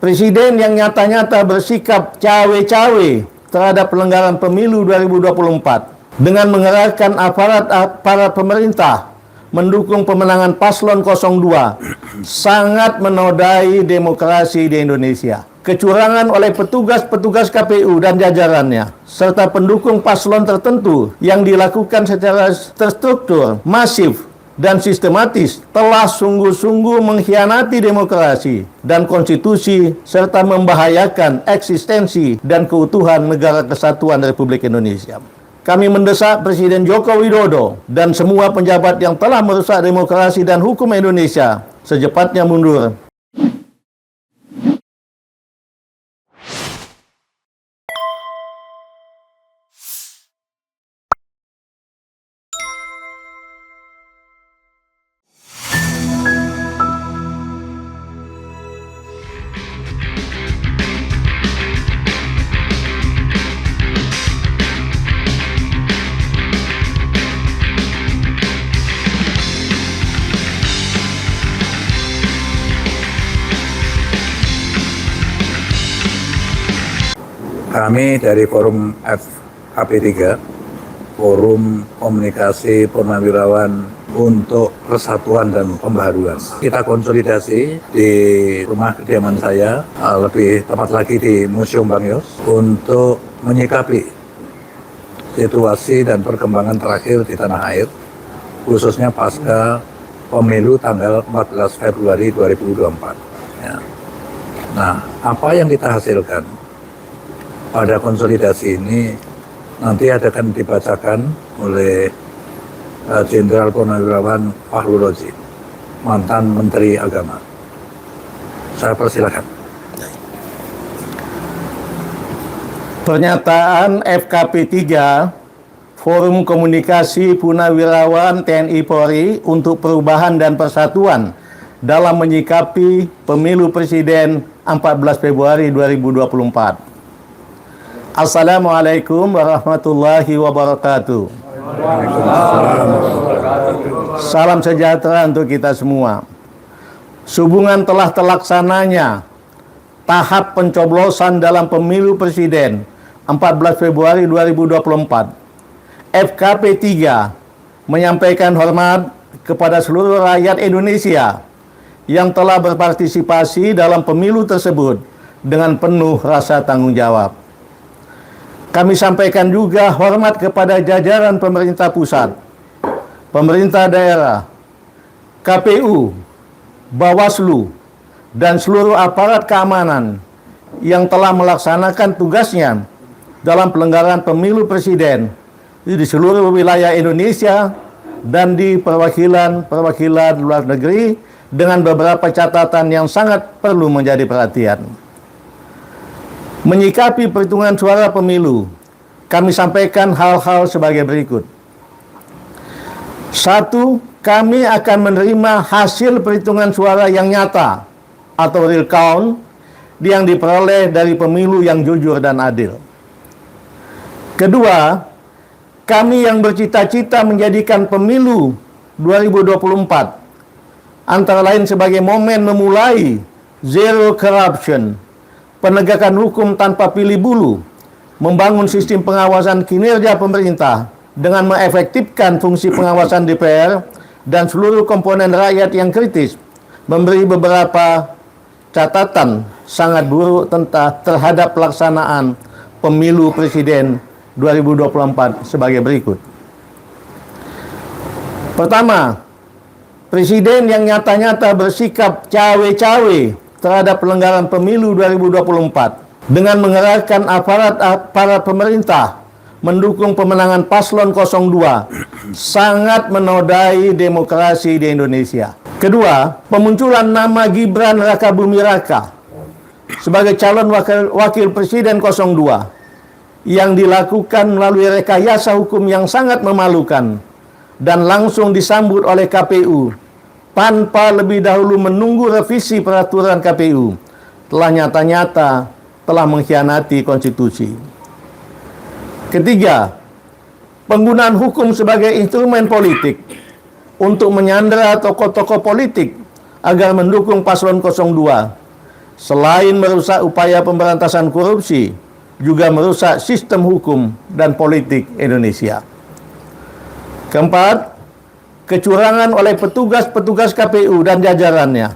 Presiden yang nyata-nyata bersikap cawe-cawe terhadap pelanggaran pemilu 2024 dengan mengerahkan aparat pemerintah mendukung pemenangan paslon 02 sangat menodai demokrasi di Indonesia. Kecurangan oleh petugas-petugas KPU dan jajarannya serta pendukung paslon tertentu yang dilakukan secara terstruktur, masif, dan sistematis telah sungguh-sungguh mengkhianati demokrasi dan konstitusi serta membahayakan eksistensi dan keutuhan Negara Kesatuan Republik Indonesia. Kami mendesak Presiden Joko Widodo dan semua penjabat yang telah merusak demokrasi dan hukum Indonesia secepatnya mundur. Kami dari Forum FKP3, Forum Komunikasi Purnawirawan untuk Persatuan dan Pembaharuan. Kita konsolidasi di rumah kediaman saya, lebih tepat lagi di Museum Bang Yos, untuk menyikapi situasi dan perkembangan terakhir di tanah air, khususnya pasca pemilu tanggal 14 Februari 2024. Ya. Nah, apa yang kita hasilkan pada konsolidasi ini nanti akan dibacakan oleh Jenderal Purnawirawan Fahru Rozi, mantan Menteri Agama. Saya persilakan. Pernyataan FKP 3 Forum Komunikasi Purnawirawan TNI Polri untuk Perubahan dan Persatuan dalam menyikapi Pemilu Presiden 14 Februari 2024. Assalamualaikum warahmatullahi wabarakatuh. Salam sejahtera untuk kita semua. Sehubungan telah terlaksananya tahap pencoblosan dalam Pemilu Presiden 14 Februari 2024, FKP 3 menyampaikan hormat kepada seluruh rakyat Indonesia yang telah berpartisipasi dalam pemilu tersebut dengan penuh rasa tanggung jawab. Kami sampaikan juga hormat kepada jajaran pemerintah pusat, pemerintah daerah, KPU, Bawaslu, dan seluruh aparat keamanan yang telah melaksanakan tugasnya dalam pelanggaran pemilu presiden di seluruh wilayah Indonesia dan di perwakilan luar negeri dengan beberapa catatan yang sangat perlu menjadi perhatian. Menyikapi perhitungan suara pemilu, kami sampaikan hal-hal sebagai berikut. 1. Kami akan menerima hasil perhitungan suara yang nyata atau real count yang diperoleh dari pemilu yang jujur dan adil. Kedua, kami yang bercita-cita menjadikan pemilu 2024 antara lain sebagai momen memulai zero corruption, penegakan hukum tanpa pilih bulu, membangun sistem pengawasan kinerja pemerintah dengan mengefektifkan fungsi pengawasan DPR dan seluruh komponen rakyat yang kritis, memberi beberapa catatan sangat buruk terhadap pelaksanaan pemilu presiden 2024 sebagai berikut. Pertama, presiden yang nyata-nyata bersikap cawe-cawe terhadap pelanggaran pemilu 2024 dengan mengerahkan aparat pemerintah mendukung pemenangan paslon 02 sangat menodai demokrasi di Indonesia. Kedua, pemunculan nama Gibran Rakabuming Raka sebagai calon wakil presiden 02 yang dilakukan melalui rekayasa hukum yang sangat memalukan dan langsung disambut oleh KPU tanpa lebih dahulu menunggu revisi peraturan KPU telah nyata-nyata telah mengkhianati konstitusi. Ketiga, penggunaan hukum sebagai instrumen politik untuk menyandera tokoh-tokoh politik agar mendukung paslon 02 selain merusak upaya pemberantasan korupsi, juga merusak sistem hukum dan politik Indonesia. Keempat, kecurangan oleh petugas-petugas KPU dan jajarannya,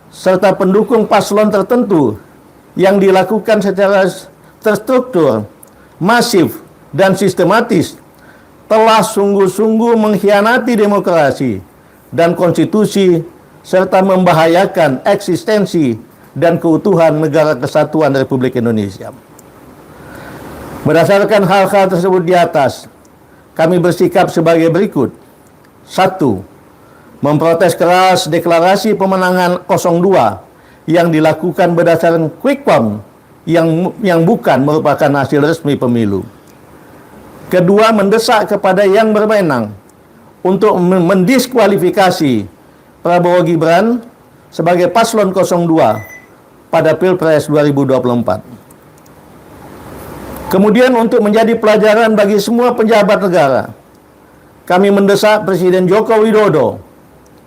serta pendukung paslon tertentu yang dilakukan secara terstruktur, masif, dan sistematis, telah sungguh-sungguh mengkhianati demokrasi dan konstitusi, serta membahayakan eksistensi dan keutuhan Negara Kesatuan Republik Indonesia. Berdasarkan hal-hal tersebut di atas, kami bersikap sebagai berikut. 1. Memprotes keras deklarasi pemenangan 02 yang dilakukan berdasarkan quick count yang bukan merupakan hasil resmi pemilu. Kedua, mendesak kepada yang berwenang untuk mendiskualifikasi Prabowo Gibran sebagai paslon 02 pada Pilpres 2024. Kemudian untuk menjadi pelajaran bagi semua pejabat negara, kami mendesak Presiden Joko Widodo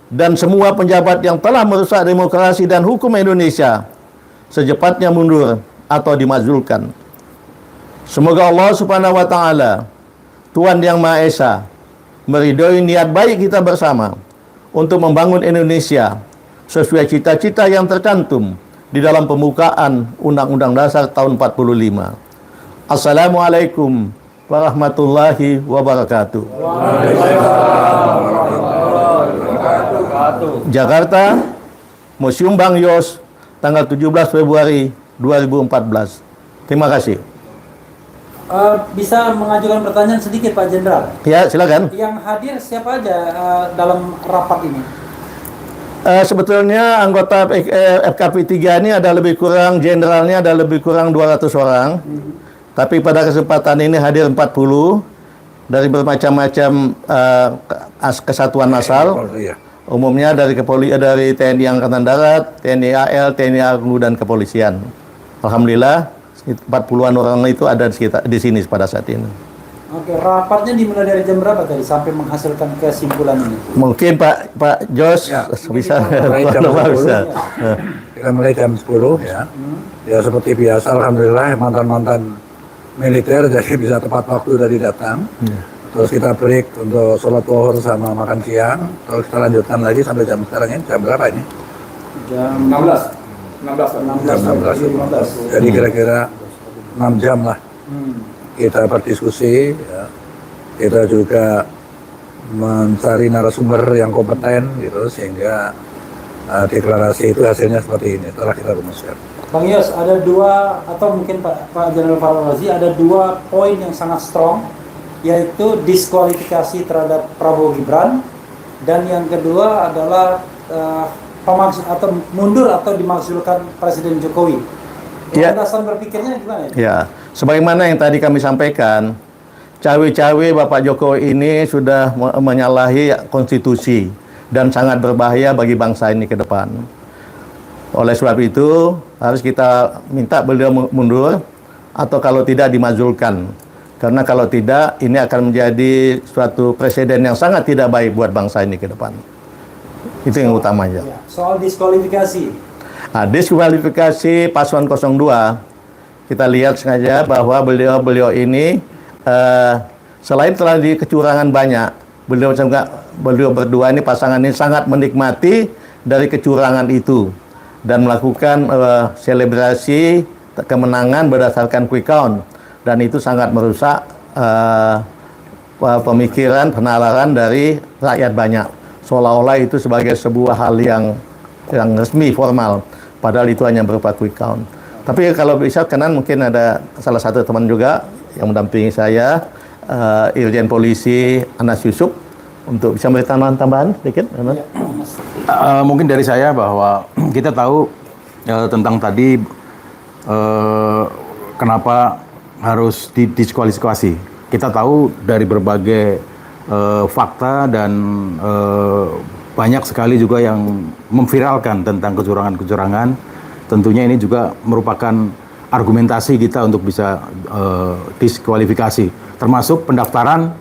dan semua pejabat yang telah merusak demokrasi dan hukum Indonesia secepatnya mundur atau dimakzulkan. Semoga Allah Subhanahu wa taala, Tuhan yang Maha Esa, meridhoi niat baik kita bersama untuk membangun Indonesia sesuai cita-cita yang tercantum di dalam pembukaan Undang-Undang Dasar tahun 45. Assalamualaikum warahmatullahi wabarakatuh. Jakarta, Museum Bang Yos, tanggal 17 Februari 2014. Terima kasih. Bisa mengajukan pertanyaan sedikit Pak Jenderal? Ya, silakan. Yang hadir siapa aja dalam rapat ini? Sebetulnya anggota FKP 3 ini ada lebih kurang, jenderalnya ada lebih kurang 200 orang. Tapi pada kesempatan ini hadir 40 dari bermacam-macam kesatuan asal. Umumnya dari dari TNI Angkatan Darat, TNI AL, TNI AGNU, dan kepolisian. Alhamdulillah 40-an orang itu ada di sini pada saat ini. Oke, rapatnya dimulai dari jam berapa tadi sampai menghasilkan kesimpulan ini? Mungkin Pak Jos Ya, bisa. mulai jam 10. Kita mulai jam 10 ya. Ya seperti biasa, alhamdulillah mantan-mantan militer jadi bisa tepat waktu dari datang. Terus kita break untuk sholat zuhur sama makan siang. Terus kita lanjutkan lagi sampai jam sekarang ini. Jam berapa ini? Jam 16. Jam 16. Jadi kira-kira 6 jam lah kita berdiskusi. Ya. Kita juga mencari narasumber yang kompeten gitu sehingga deklarasi itu hasilnya seperti ini. Telah kita rumuskan. Bang Yos, ada dua atau mungkin Pak Jenderal Fahrul Razi ada dua poin yang sangat strong, yaitu diskualifikasi terhadap Prabowo Gibran, dan yang kedua adalah atau mundur atau dimakzulkan Presiden Jokowi. Ya. Landasan berpikirnya gimana? Ya, sebagaimana yang tadi kami sampaikan, cawe-cawe Bapak Jokowi ini sudah menyalahi konstitusi dan sangat berbahaya bagi bangsa ini ke depan. Oleh sebab itu, harus kita minta beliau mundur atau kalau tidak dimakzulkan. Karena kalau tidak, ini akan menjadi suatu presiden yang sangat tidak baik buat bangsa ini ke depan. Itu yang utamanya. Ya, soal diskualifikasi. Diskualifikasi paslon 02, kita lihat sengaja bahwa beliau ini selain telah di kecurangan banyak, beliau berdua ini pasangan ini sangat menikmati dari kecurangan itu dan melakukan selebrasi kemenangan berdasarkan quick count, dan itu sangat merusak pemikiran penalaran dari rakyat banyak, seolah-olah itu sebagai sebuah hal yang resmi formal, padahal itu hanya berupa quick count. Tapi kalau bisa kenan mungkin ada salah satu teman juga yang mendampingi saya, Irjen Polisi Anas Yusuf, untuk bisa memberi tambahan sedikit. Mungkin dari saya bahwa kita tahu tentang tadi kenapa harus didiskualifikasi. Kita tahu dari berbagai fakta dan banyak sekali juga yang memviralkan tentang kecurangan-kecurangan. Tentunya ini juga merupakan argumentasi kita untuk bisa diskualifikasi, termasuk pendaftaran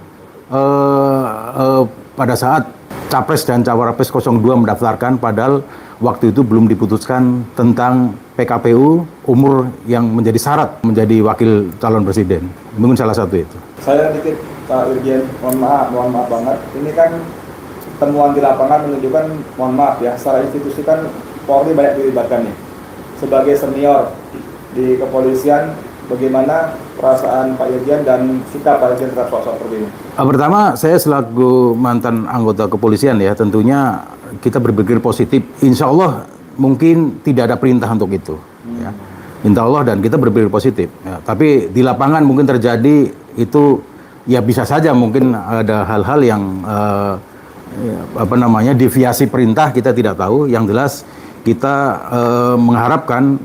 pada saat Capres dan Cawapres 02 mendaftarkan, padahal waktu itu belum diputuskan tentang PKPU umur yang menjadi syarat menjadi wakil calon presiden. Mungkin salah satu itu. Saya dikit Pak Irjen, mohon maaf banget. Ini kan temuan di lapangan menunjukkan, mohon maaf ya, secara institusi kan Polri banyak dilibatkan nih. Sebagai senior di kepolisian, bagaimana perasaan Pak Irjen dan sikap Pak Irjen terhadap soal seperti ini? Pertama, saya selaku mantan anggota kepolisian ya, tentunya kita berpikir positif. Insya Allah mungkin tidak ada perintah untuk itu. Ya. Insya Allah, dan kita berpikir positif. Ya. Tapi di lapangan mungkin terjadi itu, ya bisa saja mungkin ada hal-hal yang deviasi perintah, kita tidak tahu. Yang jelas kita mengharapkan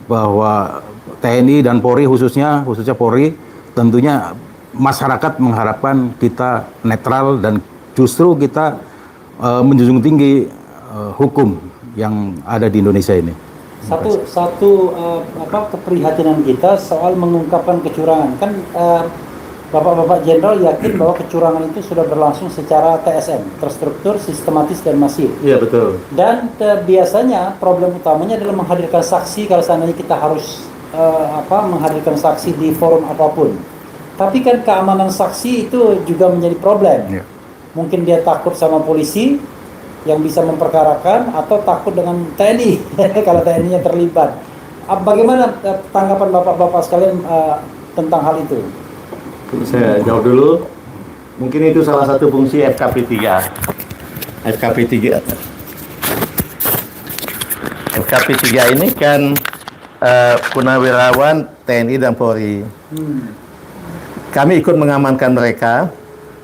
bahwa TNI dan Polri khususnya Polri, tentunya masyarakat mengharapkan kita netral dan justru kita menjunjung tinggi hukum yang ada di Indonesia ini. Satu keprihatinan kita soal mengungkapkan kecurangan. Kan Bapak-Bapak Jenderal yakin bahwa kecurangan itu sudah berlangsung secara TSM, terstruktur, sistematis, dan masif. Iya, betul. Dan biasanya problem utamanya adalah menghadirkan saksi kalau seandainya kita harus menghadirkan saksi di forum apapun. Tapi kan keamanan saksi itu juga menjadi problem. Ya. Mungkin dia takut sama polisi yang bisa memperkarakan, atau takut dengan TNI kalau TNI-nya terlibat. Bagaimana tanggapan Bapak-Bapak sekalian tentang hal itu? Saya jawab dulu. Mungkin itu salah satu fungsi FKP 3. FKP 3 ini kan purnawirawan TNI dan Polri. Kami ikut mengamankan mereka,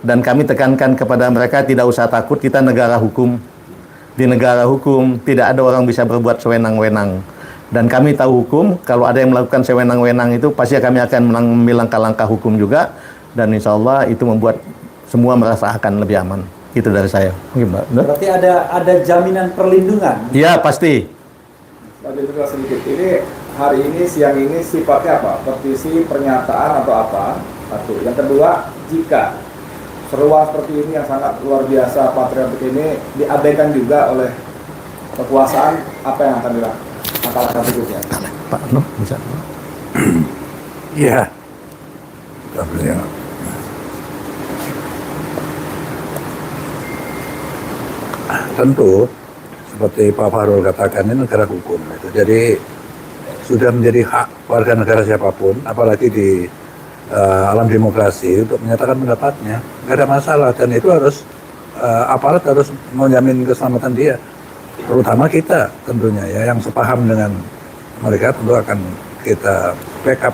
dan kami tekankan kepada mereka tidak usah takut, kita negara hukum. Di negara hukum tidak ada orang bisa berbuat sewenang-wenang. Dan kami tahu hukum, kalau ada yang melakukan sewenang-wenang itu pasti kami akan mengambil langkah-langkah hukum juga, dan insya Allah itu membuat semua merasa akan lebih aman. Itu dari saya. Gimana? Berarti ada jaminan perlindungan. Ya, pasti. Pak Jenderal, sedikit, ini hari ini, siang ini sifatnya apa? Petisi, pernyataan, atau apa? Satu. Yang kedua, jika seruan seperti ini yang sangat luar biasa, patriotik ini diabaikan juga oleh kekuasaan, apa yang akan dilakukan? Langkah berikutnya. Pak Noh, bisa? Iya. Tentunya. Tentu, seperti Pak Fahrul katakan, ini negara hukum. Jadi sudah menjadi hak warga negara siapapun, apalagi di alam demokrasi, untuk menyatakan pendapatnya. Nggak ada masalah, dan itu harus aparat harus menjamin keselamatan dia. Terutama kita tentunya ya, yang sepaham dengan mereka tentu akan kita backup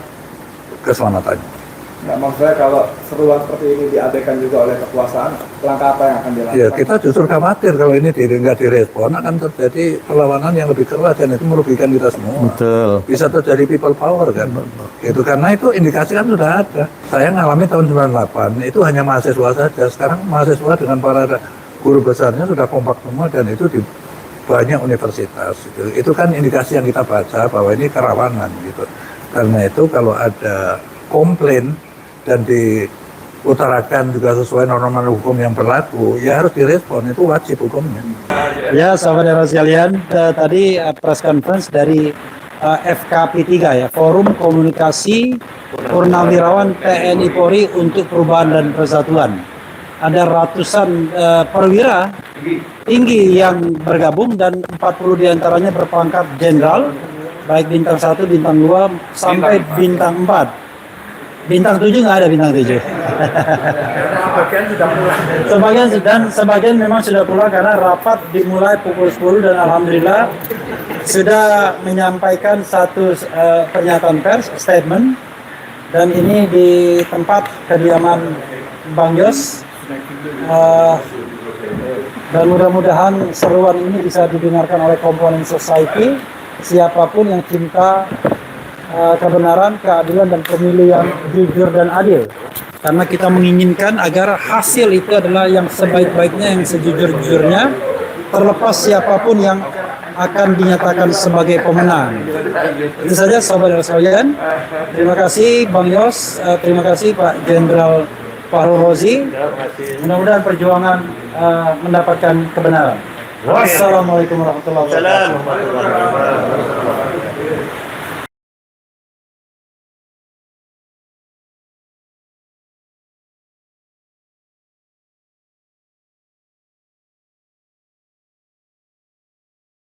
keselamatannya. Nggak, maksud saya kalau seruan seperti ini diabaikan juga oleh kekuasaan, langkah apa yang akan dilakukan? Ya, kita justru khawatir kalau ini nggak direspon akan terjadi perlawanan yang lebih keras, dan itu merugikan kita semua. Betul. Bisa terjadi people power kan. Itu karena itu indikasi kan sudah ada. Saya ngalami tahun 98, itu hanya mahasiswa saja. Sekarang mahasiswa dengan para guru besarnya sudah kompak semua, dan itu di banyak universitas. Itu kan indikasi yang kita baca bahwa ini kerawanan gitu. Karena itu kalau ada komplain dan diutarakan juga sesuai norma hukum yang berlaku, ya harus direspon, itu wajib hukumnya. Ya, saudara sekalian, tadi press conference dari FKP 3 ya, Forum Komunikasi Purnawirawan TNI Polri untuk Perubahan dan Persatuan. Ada ratusan perwira tinggi yang bergabung, dan 40 diantaranya berpangkat jenderal, baik bintang 1, bintang 2, sampai bintang 4. Bintang 7 nggak ada, bintang 7. Sebagian sudah pulang. Sebagian memang sudah pulang karena rapat dimulai pukul 10, dan alhamdulillah sudah menyampaikan satu pernyataan pers, statement, dan ini di tempat kediaman Bang Yos. Dan mudah-mudahan seruan ini bisa didengarkan oleh komponen society, siapapun yang cinta kebenaran, keadilan, dan pemilu yang jujur dan adil. Karena kita menginginkan agar hasil itu adalah yang sebaik-baiknya, yang sejujur-jujurnya, terlepas siapapun yang akan dinyatakan sebagai pemenang. Itu saja saudara sekalian. Terima kasih Bang Yos, terima kasih Pak Jenderal Fahrul Razi. Mudah-mudahan perjuangan mendapatkan kebenaran. Wassalamualaikum warahmatullahi wabarakatuh. Assalamualaikum warahmatullahi wabarakatuh.